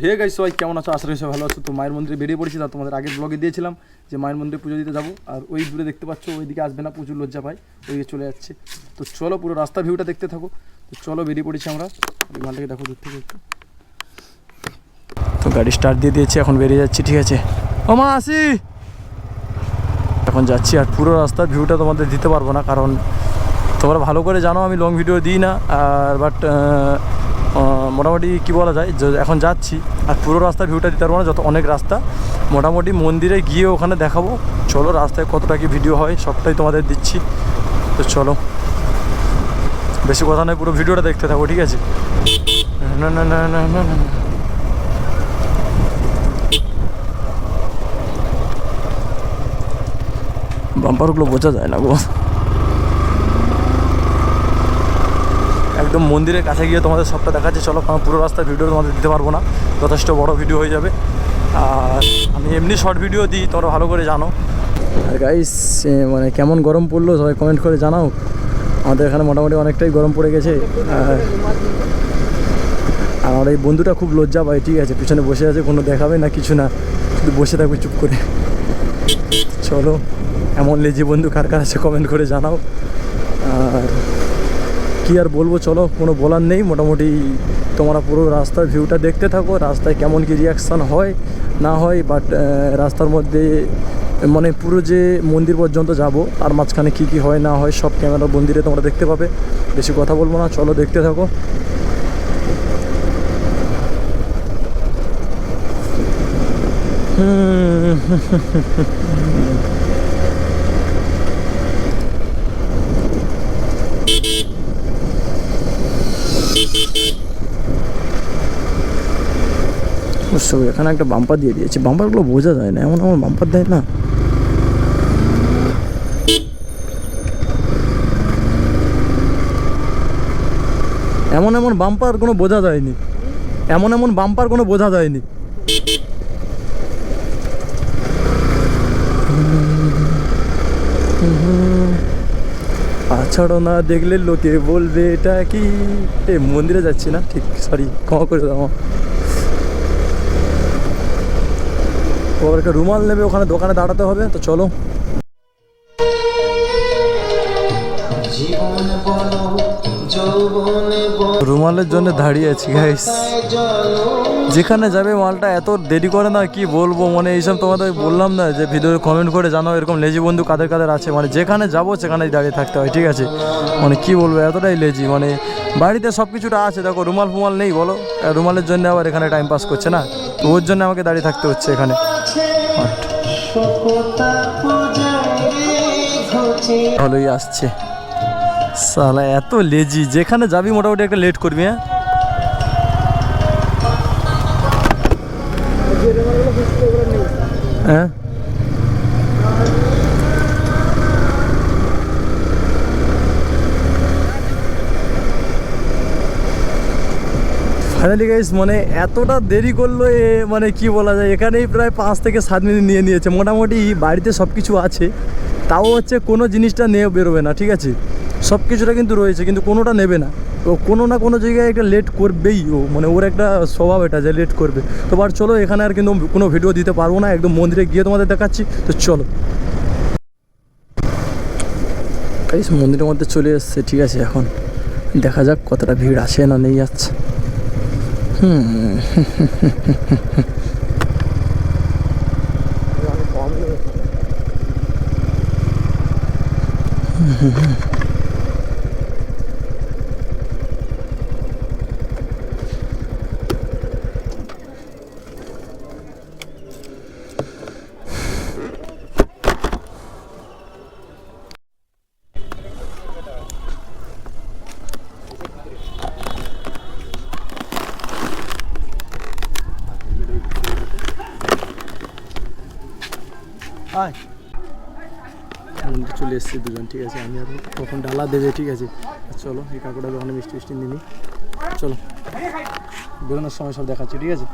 Hey guys সবাই কেমন আছো? আশা করি সবাই ভালো আছো। তো মায়ের মন্দিরে বেরিয়ে পড়েছি, তা তোমাদের আগের ব্লগে দিয়েছিলাম যে মায়ের মন্দিরে পুজো দিতে যাবো। আর ওই দূরে দেখতে পাচ্ছ, ওইদিকে আসবে না, প্রচুর লজ্জা পায়, ওইদিকে চলে যাচ্ছে। তো চলো পুরো রাস্তার ভিউটা দেখতে থাকো। তো চলো বেরিয়ে পড়েছি আমরা। মালটাকে দেখো দূর থেকে একটু। তো গাড়ি স্টার্ট দিয়ে দিয়েছি, এখন বেরিয়ে যাচ্ছি। ঠিক আছে ও মা, আসি এখন যাচ্ছি। আর পুরো রাস্তার ভিউটা তোমাদের দিতে পারবো না, কারণ তোমরা ভালো করে জানো আমি লং ভিডিও দিই না। আর বাট মোটামুটি কী বলা যায়, এখন যাচ্ছি আর পুরো রাস্তার ভিউটা দিতে পারবো না, যত অনেক রাস্তা মোটামুটি মন্দিরে গিয়ে ওখানে দেখাবো। চলো রাস্তায় কতটা কি ভিডিও হয় সবটাই তোমাদের দিচ্ছি। তো চলো, বেশি কথা নয়, পুরো ভিডিওটা দেখতে থাকো। ঠিক আছে? না না না না না না, বাম্পারগুলো বোঝা যায় না গো। একদম মন্দিরের কাছে গিয়ে তোমাদের সবটা দেখাচ্ছি। চলো, কারণ পুরো রাস্তার ভিডিও তোমাদের দিতে পারবো না, যথেষ্ট বড় ভিডিও হয়ে যাবে। আর আমি এমনি শর্ট ভিডিও দিই, তোমরা ভালো করে জানো। আর গাইস মানে কেমন গরম পড়লো সবাই কমেন্ট করে জানাও। আমাদের এখানে মোটামুটি অনেকটাই গরম পড়ে গেছে। আর আমার এই বন্ধুটা খুব লজ্জা পায়। ঠিক আছে, পিছনে বসে আছে, কোনো দেখাবে না কিছু না, শুধু বসে থাকবে চুপ করে। চলো, এমন লেজি বন্ধু কার কার আছে কমেন্ট করে জানাও। আর কি আর বলবো, চলো, কোনো বলার নেই। মোটামুটি তোমরা পুরো রাস্তার ভিউটা দেখতে থাকো, রাস্তায় কেমন কি রিয়াকশান হয় না হয়। বাট রাস্তার মধ্যে মানে পুরো যে মন্দির পর্যন্ত যাব, আর মাঝখানে কী কী হয় না হয় সব ক্যামেরা মন্দিরে তোমরা দেখতে পাবে। বেশি কথা বলবো না, চলো দেখতে থাকো। অবশ্যই এখানে একটা বাম্পার দিয়ে দিয়েছে। বাম্পারগুলো বোঝা যায় না, এমন এমন বাম্পার দেয় না। এমন এমন বাম্পার কোনো বোঝা যায়নি, এমন এমন বাম্পার কোনো বোঝা যায়নি। আছাড়ো না দেখলে লোকে বলবে এটা কি। এই মন্দিরে যাচ্ছি না, ঠিক, সরি, ক্ষমা করে দাও। ওর একটা রুমাল নেবে, ওখানে দোকানে দাঁড়াতে হবে। তো চলো, রুমালের জন্য দাঁড়িয়ে আছি গাইস। যেখানে যাবে মালটা এত দেরি করে না, কি বলবো। মানে এইসব তোমাদের বললাম না যে ভিডিও কমেন্ট করে জানাও এরকম লেজি বন্ধু কাদের কাদের আছে। মানে যেখানে যাবো সেখানেই দাঁড়িয়ে থাকতে হয়। ঠিক আছে, মানে কি বলবো, এতটাই লেজি। মানে বাড়িতে সব কিছুটা আছে, দেখো রুমাল ফুমাল নেই বলো, রুমালের জন্য আবার এখানে টাইম পাস করছে না, তো ওর জন্য আমাকে দাঁড়িয়ে থাকতে হচ্ছে এখানে। ভালোই আসছে সালা, এত লেজি। যেখানে যাবি মোটামুটি একটা লেট করবি। হ্যাঁ ফাইনালি গাইস, মানে এতটা দেরি করলো মানে কি বলা যায়, এখানেই প্রায় 5 থেকে 7 মিনিট নিয়ে নিয়েছে। মোটামুটি বাড়িতে সব কিছু আছে, তাও হচ্ছে কোনো জিনিসটা নিয়ে বেরোবে না। ঠিক আছে, সব কিছুটা কিন্তু রয়েছে, কিন্তু কোনোটা নেবে না। তো কোনো না কোনো জায়গায় একটা লেট করবেই ও, মানে ওর একটা স্বভাব এটা যে লেট করবে। তো বাট চলো, এখানে আর কিন্তু কোনো ভিডিও দিতে পারবো না, একদম মন্দিরে গিয়ে তোমাদের দেখাচ্ছি। তো চলো গাইস, মন্দিরের মধ্যে চলে এসছে। ঠিক আছে, এখন দেখা যাক কতটা ভিড় আসে না নেই যাচ্ছে। মন্দির চলে এসছে দুজন। ঠিক আছে, আমি আর কখন ডালা দেবে। ঠিক আছে, চলো এই কাকুটা ওখানে মিষ্টি মিষ্টি নিয়ে নিই। চলো বেরোনোর সময় সব দেখাচ্ছি। ঠিক আছে।